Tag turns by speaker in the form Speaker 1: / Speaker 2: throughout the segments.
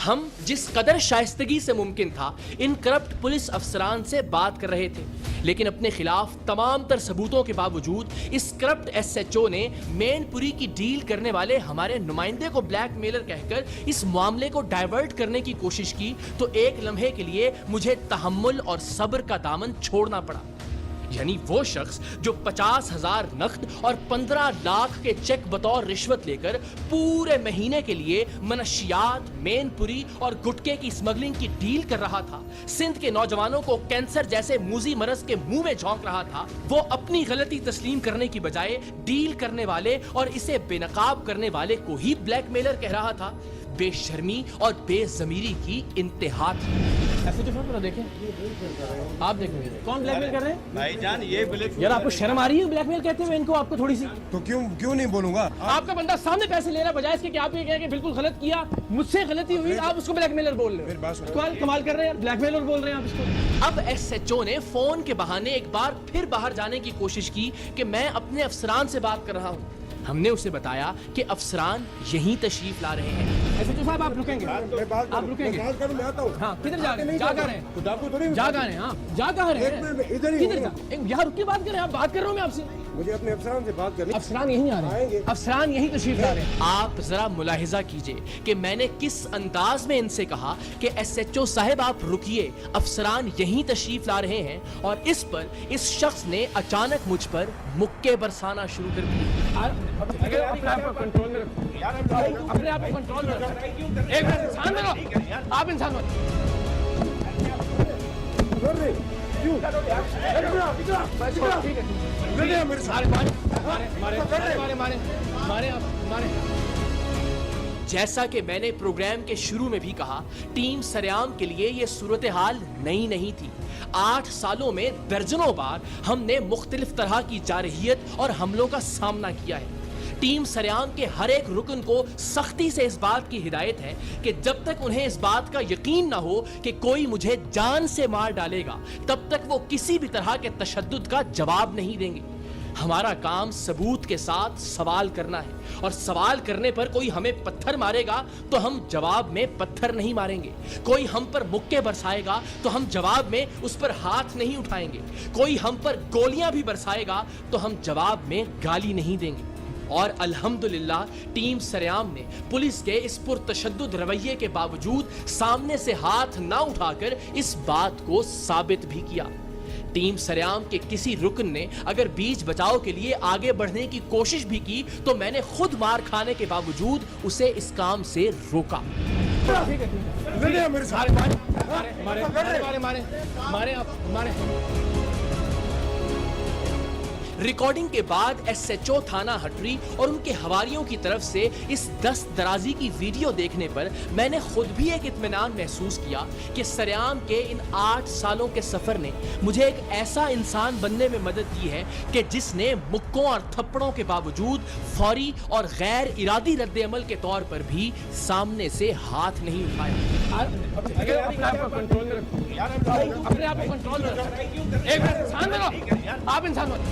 Speaker 1: हम जिस कदर शाइस्तगी से मुमकिन था इन करप्ट पुलिस अफसरान से बात कर रहे थे, लेकिन अपने खिलाफ तमाम तर सबूतों के बावजूद इस करप्ट एसएचओ ने मैनपुरी की डील करने वाले हमारे नुमाइंदे को ब्लैकमेलर कहकर इस मामले को डाइवर्ट करने की कोशिश की, तो एक लम्हे के लिए मुझे तहम्मुल और सब्र का दामन छोड़ना पड़ा। यानी वो शख्स जो 50,000 नकद और 15 लाख के चेक बतौर रिश्वत लेकर पूरे महीने के लिए मनशियात, मैनपुरी और गुटके की स्मगलिंग की डील कर रहा था, सिंध के नौजवानों को कैंसर जैसे मूजी मरज के मुंह में झोंक रहा था, वो अपनी गलती तस्लीम करने की बजाय डील करने वाले और इसे बेनकाब करने वाले को ही ब्लैकमेलर कह रहा था। बेशर्मी और बेज़मीरी की इंतहा थी।
Speaker 2: ऐसे तो देखें, आप देखेंगे कौन ब्लैकमेल कर रहे हैं
Speaker 3: भाईजान, ये
Speaker 2: यार आपको शर्म आ रही है ब्लैकमेल कहते हैं इनको? आपको थोड़ी सी
Speaker 3: तो क्यों नहीं बोलूंगा?
Speaker 2: आपका बंदा सामने पैसे ले रहा है, बजाय इसके कि आप ये कहें कि बिल्कुल गलत किया, मुझसे गलती हुई, आप उसको ब्लैकमेलर बोल रहे हो। कमाल कर रहे हैं, ब्लैकमेलर बोल रहे हैं आप इसको।
Speaker 1: अब एसएचओ ने फोन के बहाने एक बार फिर बाहर जाने की कोशिश की कि मैं अपने अफसरान से बात कर रहा हूँ। हमने उसे बताया कि अफसरान यहीं तशरीफ ला रहे हैं।
Speaker 2: एसएचओ साहब आप रुकेंगे? आप रुकेंगे? हाँ, किधर जा रहे हैं? जा कहाँ रहे हैं? जा कहाँ रहे हैं? हाँ, जा कहाँ रहे हैं? किधर? यहाँ रुक के बात कर रहे हैं। आप बात कर रहे हो मैं आपसे।
Speaker 3: मुझे अपने अफसरान से बात करनी।
Speaker 2: अफसरान यहीं आ रहे हैं, अफसरान यहीं तशरीफ ला रहे हैं।
Speaker 1: आप जरा मुलाहिजा कीजिए कि मैंने किस अंदाज में इनसे कहा कि एसएचओ साहब आप रुकिए, अफसरान यहीं तशरीफ ला रहे हैं, और इस पर इस शख्स ने अचानक मुझ पर मुक्के बरसाना शुरू कर दिए।
Speaker 2: अपने आप को कंट्रोल में रखो, अपने आप को कंट्रोल में रखो। एक मिनट, इंसान बनो, आप इंसान बनो।
Speaker 1: जैसा कि मैंने प्रोग्राम के शुरू में भी कहा, टीम सरेआम के लिए ये सूरत हाल नई नहीं थी। 8 सालों में दर्जनों बार हमने मुख्तलिफ तरह की जारहियत और हमलों का सामना किया है। टीम सरेआम के हर एक रुकन को सख्ती से इस बात की हिदायत है कि जब तक उन्हें इस बात का यकीन ना हो कि कोई मुझे जान से मार डालेगा, तब तक वो किसी भी तरह के तशद्दुद का जवाब नहीं देंगे। हमारा काम सबूत के साथ सवाल करना है, और सवाल करने पर कोई हमें पत्थर मारेगा तो हम जवाब में पत्थर नहीं मारेंगे। कोई हम पर मुक्के बरसाएगा तो हम जवाब में उस पर हाथ नहीं उठाएंगे। कोई हम पर गोलियां भी बरसाएगा तो हम जवाब में गाली नहीं देंगे। और अल्हम्दुलिल्लाह टीम सरेआम ने पुलिस के इस पुरतशद्दुद रवैये के बावजूद सामने से हाथ ना उठाकर इस बात को साबित भी किया। टीम सरेआम के किसी रुकन ने अगर बीच बचाव के लिए आगे बढ़ने की कोशिश भी की तो मैंने खुद मार खाने के बावजूद उसे इस काम से रोका। रिकॉर्डिंग के बाद एसएचओ थाना हटरी और उनके हवारियों की तरफ से इस दस्त दराजी की वीडियो देखने पर मैंने खुद भी एक इत्मीनान महसूस किया कि सरेआम के इन 8 सालों के सफर ने मुझे एक ऐसा इंसान बनने में मदद की है कि जिसने मुक्कों और थप्पड़ों के बावजूद फौरी और गैर इरादी रद्द अमल के तौर पर भी सामने से हाथ नहीं उठाया।
Speaker 2: अपने आप को कंट्रोल में रखो। एक मिनट, इंसान बनो, आप इंसान बनो।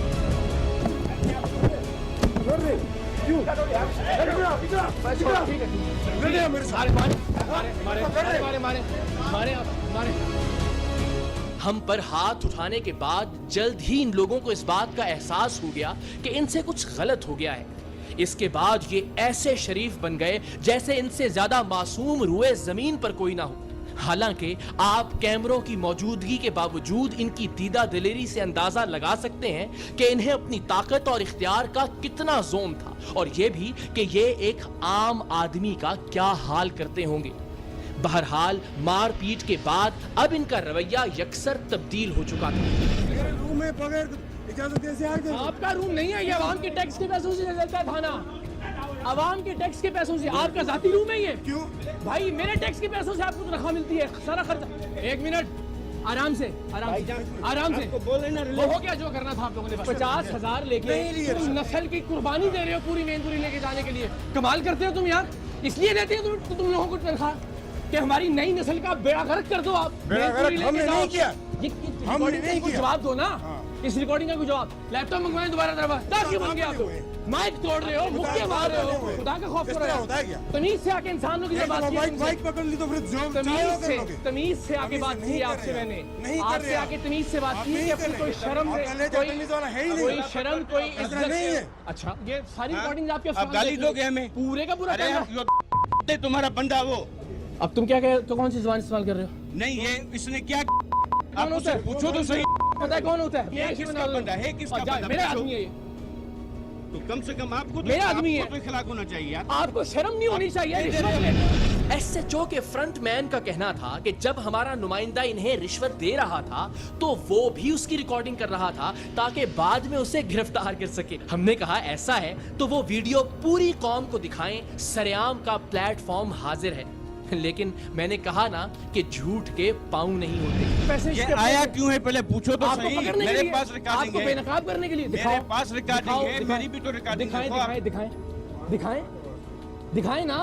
Speaker 1: हम पर हाथ उठाने के बाद जल्द ही इन लोगों को इस बात का एहसास हो गया कि इनसे कुछ गलत हो गया है। इसके बाद ये ऐसे शरीफ बन गए जैसे इनसे ज्यादा मासूम रुए जमीन पर कोई ना हो। हालांकि आप कैमरों की मौजूदगी के बावजूद इनकी दीदा दिलेरी से अंदाजा लगा सकते हैं कि इन्हें अपनी ताकत और इख्तियार का कितना जोम था, और ये भी कि ये एक आम आदमी का क्या हाल करते होंगे। बहरहाल मार पीट के बाद अब इनका रवैया यकसर तब्दील हो चुका था।
Speaker 3: रूम में बगैर इजाजत कैसे आ गए?
Speaker 2: आपका रूम नहीं है, ये आवाम के टैक्स के पैसों से चलता है थाना। आवाम के टैक्स के पैसों से आपका जाती रूम है ये?
Speaker 3: क्यों
Speaker 2: भाई, मेरे टैक्स के पैसों से आपको तनख्वाह मिलती है, सारा खर्चा। एक मिनट, आराम से, आराम से वो हो गया जो करना था आप लोगों ने। 50,000 लेके तुम नस्ल की कुर्बानी दे रहे हो पूरी मैनपुरी लेके जाने के लिए। कमाल करते हो तुम यार। इसलिए देते हो तुम लोगों को तनख्वाह कि हमारी नई नस्ल का बेड़ा गर्क कर दो। आप
Speaker 3: हमने नहीं किया,
Speaker 2: हमने नहीं किया। जवाब दो ना। इस रिकॉर्डिंग का कोई जवाब? लैपटॉप मंगवाएं दोबारा दरबार। क्यों बन गया आप लोग? माइक तोड़ रहे हो, मुक्के मार रहे हो, खुदा का खौफ करो यार। तमीज से आके इंसानों की बात की।
Speaker 3: माइक पकड़ ली तो फिर
Speaker 2: तमीज से आके बात की आपसे मैंने। आपसे आके तमीज से बात की कि अपनी कोई शर्म कोई शर्म कोई इज्जत नहीं है। अच्छा ये सारी रिकॉर्डिंग आपके
Speaker 4: गाली दोगे हमें?
Speaker 2: पूरे का पूरा
Speaker 4: तुम्हारा बंदा वो।
Speaker 2: अब तुम क्या कह तो कौन सी जुबान इस्तेमाल कर रहे हो?
Speaker 4: नहीं ये इसने क्या
Speaker 2: कौन होता है?
Speaker 4: पूछो तो सही।
Speaker 2: पता है कौन होता है?
Speaker 4: ये किसका बंदा है? किसका बंदा?
Speaker 2: मेरा आदमी है ये।
Speaker 4: तो कम से कम आपको तो
Speaker 2: मेरा आदमी है।
Speaker 4: खिलाफ होना चाहिए यार।
Speaker 2: आपको शर्म नहीं होनी चाहिए रिश्वत लेने।
Speaker 1: एसएचओ के फ्रंटमैन का कहना था कि जब हमारा नुमाइंदा इन्हें रिश्वत दे रहा था तो वो भी उसकी रिकॉर्डिंग कर रहा था ताकि बाद में उसे गिरफ्तार कर सके। हमने कहा ऐसा है तो वो वीडियो पूरी कौम को दिखाएं, सरेआम का प्लेटफॉर्म हाजिर है। लेकिन मैंने कहा ना कि झूठ के पाँव नहीं होते।
Speaker 2: पैसे
Speaker 4: ये आया क्यों है पहले पूछो तो
Speaker 2: आपको
Speaker 4: सही।
Speaker 2: पकड़ने के
Speaker 4: मेरे
Speaker 2: लिए,
Speaker 4: पास रिकॉर्डिंग
Speaker 2: आपको
Speaker 4: है।
Speaker 2: बेनकाब करने के लिए।
Speaker 4: मेरे
Speaker 2: दिखाओ,
Speaker 4: पास रिकॉर्डिंग है।
Speaker 2: दिखाओ,
Speaker 4: मेरी भी तो रिकॉर्डिंग
Speaker 2: दिखाएं
Speaker 4: देखो आप।
Speaker 2: दिखाएं दिखाएं दिखाएं ना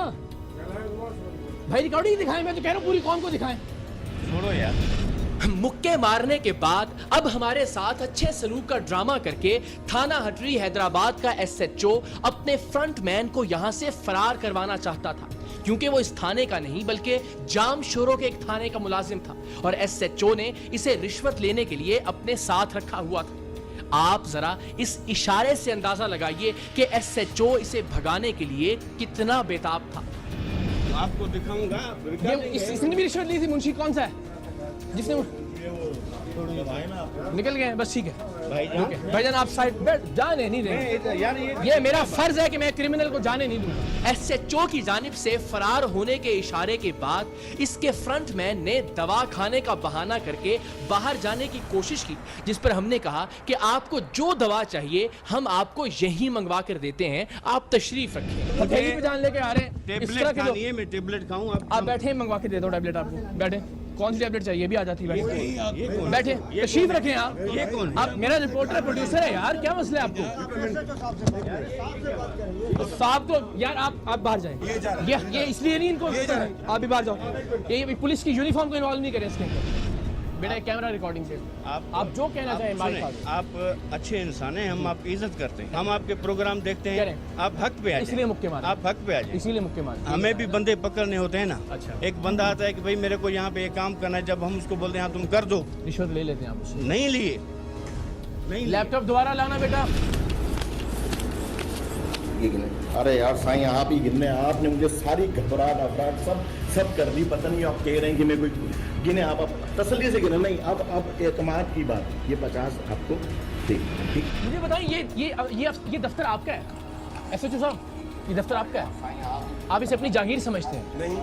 Speaker 2: भाई, रिकॉर्डिंग दिखाएं। मैं तो कह रहा हूँ पूरी कौम को दिखाएं।
Speaker 4: छोड़ो यार।
Speaker 1: मुक्के मारने के बाद अब हमारे साथ अच्छे सलूक का ड्रामा करके थाना हटरी हैदराबाद का एसएचओ अपने फ्रंटमैन को यहां से फरार करवाना चाहता था, क्योंकि वो इस थाने का नहीं बल्कि जाम शोरों के एक थाने का मुलाजिम था और एसएचओ ने इसे रिश्वत लेने के लिए अपने साथ रखा हुआ था। आप जरा इस इशारे से अंदाजा लगाइए कि एसएचओ इसे भगाने के लिए कितना बेताब था।
Speaker 4: आपको दिखाऊंगा।
Speaker 2: इसने भी रिश्वत ली थी। मुंशी कौन सा है जिसने? निकल गए बस, ठीक है भाईजान आप साइड बैठ। जाने नहीं देंगे
Speaker 4: यार।
Speaker 2: ये मेरा फर्ज है कि मैं क्रिमिनल को जाने नहीं दूंगा।
Speaker 1: एसएचओ की जानिब से फरार होने के इशारे के बाद इसके फ्रंटमैन ने दवा खाने का बहाना करके बाहर जाने की कोशिश की, जिस पर हमने कहा कि आपको जो दवा चाहिए हम आपको यहीं मंगवा कर देते हैं, आप तशरीफ रखें।
Speaker 2: हथेली पे जान लेके आ रहे हैं। इस तरह
Speaker 4: टेबलेट
Speaker 2: के
Speaker 4: खानी है, मैं टेबलेट खाऊं।
Speaker 2: आप बैठे, मंगवा के दे दो टैबलेट आपको। बैठे, कौन सी टैबलेट चाहिए? भी आ जाती है। बैठे, तशरीफ रखें आप।
Speaker 4: ये कौन?
Speaker 2: आप मेरा रिपोर्टर है, प्रोड्यूसर है यार, क्या मसला है आपको? साहब तो यार आप बाहर जाएं। ये इसलिए नहीं इनको, आप भी बाहर जाओ। ये पुलिस की यूनिफॉर्म को इन्वॉल्व नहीं करें इसके अंदर। बेटा कैमरा रिकॉर्डिंग से आप जो कहना चाहें माइक।
Speaker 4: आप अच्छे इंसान हैं, हम आपकी इज्जत करते हैं, हम आपके प्रोग्राम देखते हैं। आप हक पे आ जाए,
Speaker 2: इसलिए मुक्के मारे।
Speaker 4: आप हक पे आ जाए,
Speaker 2: इसीलिए मुक्के मारे।
Speaker 4: हमें भी बंदे पकड़ने होते हैं ना।
Speaker 2: अच्छा।
Speaker 4: एक बंदा आता है कि भाई मेरे को यहाँ पे ये काम करना है, जब हम उसको बोलते हैं हाँ तुम कर दो,
Speaker 2: रिश्वत ले लेते हैं आप उससे।
Speaker 4: नहीं लिए, नहीं लिए।
Speaker 2: लैपटॉप दोबारा लाना बेटा।
Speaker 5: अरे यार साईं आप ही गिनने, आपने मुझे सारी घबराहट सब कर दी। पता नहीं आप कह रहे हैं कि मैं कोई गिने, आप तसल्ली से गिने। नहीं अब एतमाद की बात, ये 50 आपको ठीक।
Speaker 2: मुझे बताएं ये दफ्तर आपका है एसएचओ साहब? ये दफ्तर आपका है? आप इसे अपनी जागीर समझते हैं? नहीं,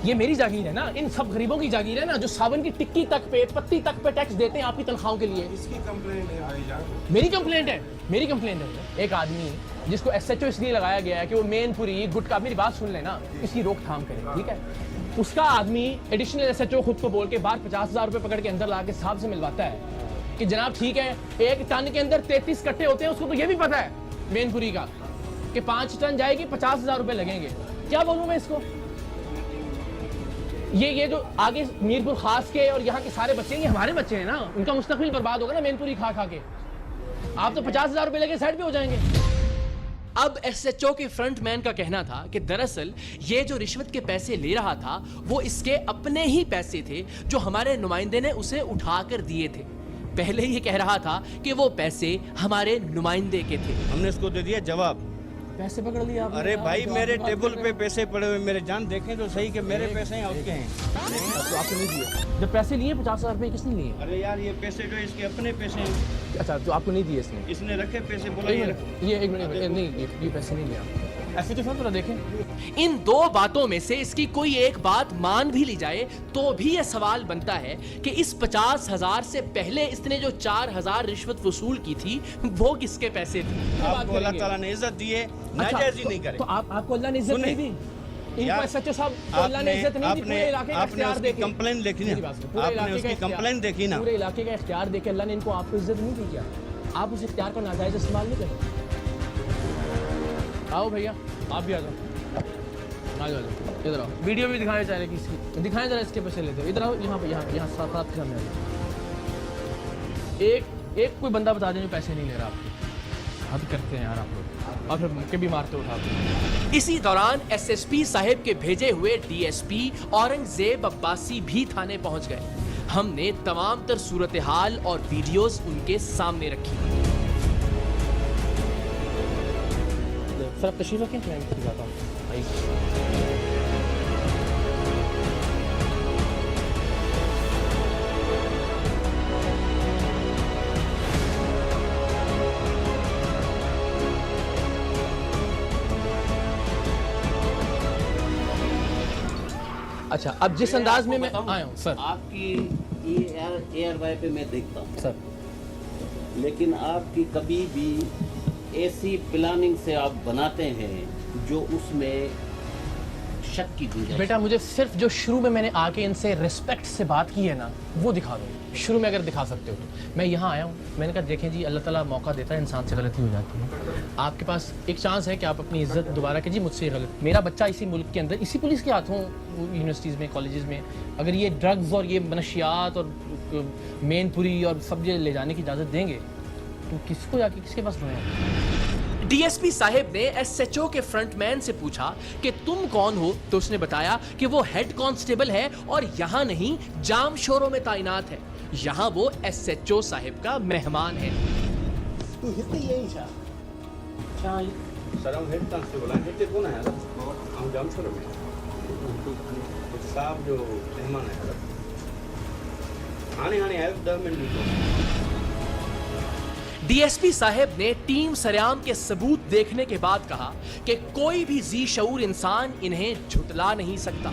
Speaker 2: ये मेरी जागीर है ना। इन सब गरीबों की जागीर है ना, जो सावन की टिक्की तक पे, पत्ती तक पे टैक्स देते हैं आपकी तनख्वाहों के लिए।
Speaker 3: इसकी कंप्लेंट है भाईजान।
Speaker 2: मेरी कंप्लेंट है। एक आदमी जिसको एसएचओ इसलिए लगाया गया है कि वो मेनपुरी गुटखा, मेरी बात सुन लेना, इसकी रोकथाम करे, ठीक है? उसका आदमी एडिशनल एसएचओ खुद को बोल के बाहर 50,000 रुपए पकड़ के अंदर ला के साहब से मिलवाता है कि जनाब ठीक है, एक टन के अंदर 33 कट्टे होते हैं। उसको तो ये भी पता है मेनपुरी का कि 5 टन जाएगी 50,000 रुपए लगेंगे। क्या बोलूं मैं इसको? ये जो आगे मीरपुर खास के और यहाँ के सारे बच्चे हैं, ये हमारे बच्चे हैं ना, उनका मुस्तकबिल बर्बाद होगा ना मेनपुरी खा के। आप तो 50,000 रुपए लेके साइड पे हो जाएंगे।
Speaker 1: अब एसएचओ के फ्रंटमैन का कहना था कि दरअसल ये जो रिश्वत के पैसे ले रहा था वो इसके अपने ही पैसे थे जो हमारे नुमाइंदे ने उसे उठाकर दिए थे। पहले ही कह रहा था कि वो पैसे हमारे नुमाइंदे के थे।
Speaker 4: हमने इसको दे दिया जवाब।
Speaker 2: पैसे पकड़ लिए आपने?
Speaker 4: अरे भाई मेरे टेबल पे पैसे पड़े हुए, मेरे जान देखें तो सही कि मेरे पैसे हैं उसके हैं।
Speaker 2: तो आपने नहीं दिए? जब पैसे लिए 50,000 रुपए किसने लिए?
Speaker 4: अरे यार ये पैसे जो इसके अपने पैसे हैं।
Speaker 2: अच्छा, तो आपको नहीं दिए इसने?
Speaker 4: इसने रखे पैसे, बोला
Speaker 2: एक
Speaker 4: ये
Speaker 2: मिनट, ये एक मिनट, नहीं ये पैसे नहीं लिया। ऐसे तो थोड़ा देखें।
Speaker 1: इन दो बातों में से इसकी कोई एक बात मान भी ली जाए तो भी यह सवाल बनता है कि इस 50,000 से पहले इसने जो 4,000 रिश्वत वसूल की थी वो किसके पैसे थे?
Speaker 4: आपको अल्लाह ताला ने इज्जत दी है, नाजायज ही नहीं करे।
Speaker 2: तो आपको अल्लाह ने इज्जत नहीं दी? इनको एसएचओ साहब को अल्लाह ने इज्जत नहीं दी? पूरे इलाके का इख्तियार देके
Speaker 4: कंप्लेंट देखी ना, आपने उसकी कंप्लेंट देखी ना,
Speaker 2: पूरे इलाके का इख्तियार देके अल्लाह ने इनको आपको इज्जत नहीं दी क्या? आप उस इख्तियार का नाजायज इस्तेमाल नहीं करें। आओ भैया, आप भी आ जाओ, आ जाओ इधर आओ। वीडियो भी दिखाने चाह रहे किसकी? दिखाएं जरा, इसके पैसे लेते हो। इधर आओ, यहाँ पे यहाँ साथ साथ सामने आ जाओ। एक कोई बंदा बता दें जो पैसे नहीं ले रहा आपके। हद करते हैं यार आप लोग, और फिर मुक्के भी मारते उठाते।
Speaker 1: इसी दौरान एसएसपी साहिब के भेजे हुए डीएसपी औरंगजेब अब्बासी भी थाने पहुंच गए। हमने तमाम तर सूरत हाल और वीडियोस उनके सामने रखी।
Speaker 2: सर आप तशरीफ रखें, मैं जाता हूँ। अच्छा, अब जिस अंदाज में मैं आया हूँ सर,
Speaker 6: आपकी एयर वाई पे मैं देखता हूँ
Speaker 2: सर,
Speaker 6: लेकिन आपकी कभी भी ऐसी प्लानिंग से आप बनाते हैं जो उसमें शक की गुंजाइश।
Speaker 2: बेटा मुझे सिर्फ जो शुरू में मैंने आके इनसे रिस्पेक्ट से बात की है ना, वो दिखा दो। शुरू में अगर दिखा सकते हो तो। मैं यहाँ आया हूँ, मैंने कहा देखें जी, अल्लाह ताला मौका देता है, इंसान से गलती हो जाती है। आपके पास एक चांस है कि आप अपनी इज्जत दोबारा कीजिए, मुझसे गलत। मेरा बच्चा इसी मुल्क के अंदर, इसी पुलिस के हाथों, यूनिवर्सिटीज़ में, कॉलेजेस में, अगर ये ड्रग्स और ये मनशियात और मेनपुरी और सब ये ले जाने की इजाज़त देंगे तो किसको जाके किसके पास रोए?
Speaker 1: डीएसपी साहिब ने एसएचओ के फ्रंटमैन से पूछा कि तुम कौन हो, तो उसने बताया कि वो हेड कांस्टेबल है और यहाँ नहीं जाम शोरों में तैनात है। यहाँ वो एसएचओ साहिब का मेहमान है।
Speaker 4: सर हम हेड कांस्टेबल हैं, हेड कौन है? हम जामशोर में साहब जो मेहमान है आने आए 10 मिनट।
Speaker 1: डीएसपी साहब ने टीम सरेआम के सबूत देखने के बाद कहा कि कोई भी जी शऊर इंसान इन्हें झुटला नहीं सकता।